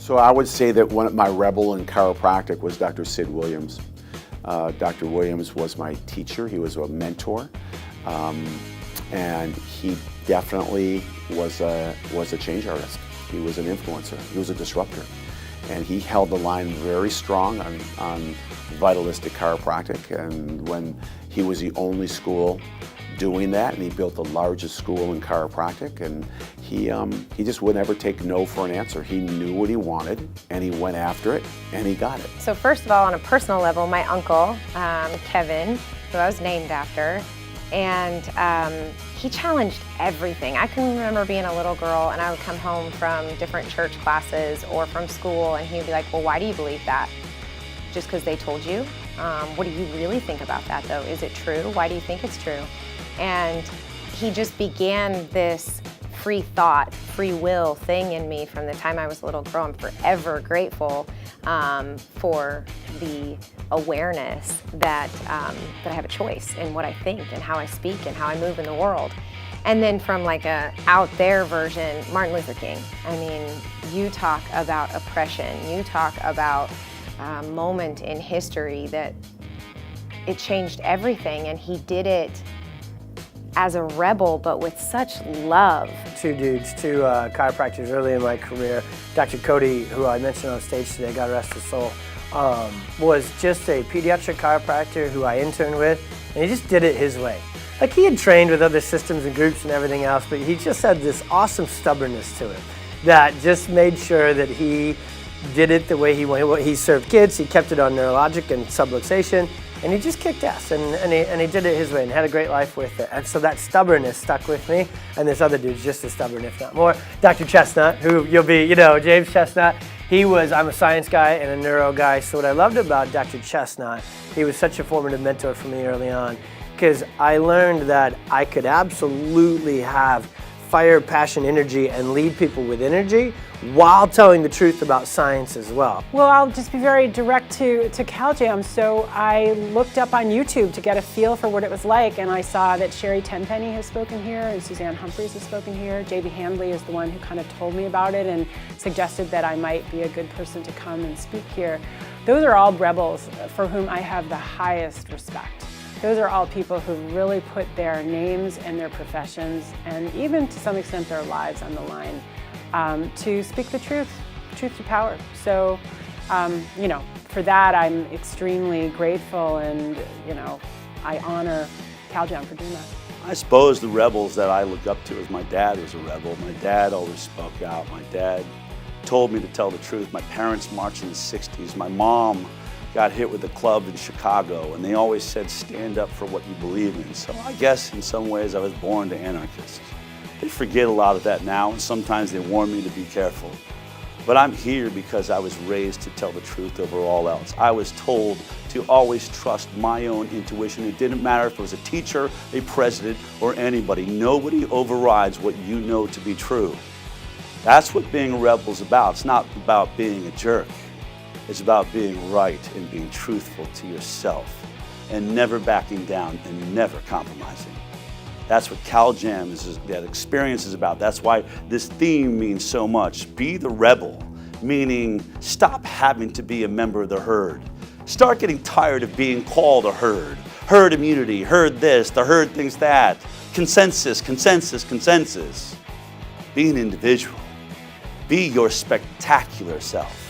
So I would say that one of my rebel in chiropractic was Dr. Sid Williams. Dr. Williams was my teacher. He was a mentor, and he definitely was a change artist. He was an influencer. He was a disruptor, and he held the line very strong on vitalistic chiropractic. And when he was the only school doing that, and he built the largest school in chiropractic, and he just would never take no for an answer. He knew what he wanted, and he went after it, and he got it. So first of all, on a personal level, my uncle, Kevin, who I was named after, and he challenged everything. I can remember being a little girl, and I would come home from different church classes or from school, and he would be like, well, why do you believe that? Just because they told you? What do you really think about that, though? Is it true? Why do you think it's true? And he just began this free thought, free will thing in me from the time I was a little girl. I'm forever grateful for the awareness that I have a choice in what I think and how I speak and how I move in the world. And then from like a out there version, Martin Luther King. I mean, you talk about oppression, you talk about a moment in history that it changed everything, and he did it as a rebel, but with such love. Two chiropractors early in my career. Dr. Cody, who I mentioned on stage today, God rest his soul, was just a pediatric chiropractor who I interned with, and he just did it his way. Like, he had trained with other systems and groups and everything else, but he just had this awesome stubbornness to it that just made sure that he did it the way he wanted. He served kids, he kept it on neurologic and subluxation, and he just kicked ass, and he did it his way and had a great life with it. And so that stubbornness stuck with me, and this other dude's just as stubborn, if not more. Dr. Chestnut, who you'll be, James Chestnut, I'm a science guy and a neuro guy, so what I loved about Dr. Chestnut, he was such a formative mentor for me early on, because I learned that I could absolutely have fire, passion, energy, and lead people with energy while telling the truth about science as well. Well, I'll just be very direct to CalJam. So I looked up on YouTube to get a feel for what it was like, and I saw that Sherry Tenpenny has spoken here and Suzanne Humphreys has spoken here. J.B. Handley is the one who kind of told me about it and suggested that I might be a good person to come and speak here. Those are all rebels for whom I have the highest respect. Those are all people who really put their names and their professions, and even to some extent their lives, on the line to speak the truth to power. So, for that I'm extremely grateful, and I honor CalJam for doing that. I suppose the rebels that I look up to is my dad was a rebel. My dad always spoke out. My dad told me to tell the truth. My parents marched in the 60s. My mom got hit with a club in Chicago, and they always said, stand up for what you believe in. So I guess in some ways I was born to anarchists. They forget a lot of that now, and sometimes they warn me to be careful. But I'm here because I was raised to tell the truth over all else. I was told to always trust my own intuition. It didn't matter if it was a teacher, a president, or anybody. Nobody overrides what you know to be true. That's what being a rebel is about. It's not about being a jerk. It's about being right and being truthful to yourself and never backing down and never compromising. That's what CalJam that experience is about. That's why this theme means so much. Be the rebel, meaning stop having to be a member of the herd. Start getting tired of being called a herd. Herd immunity, herd this, the herd thinks that. Consensus, consensus, consensus. Be an individual. Be your spectacular self.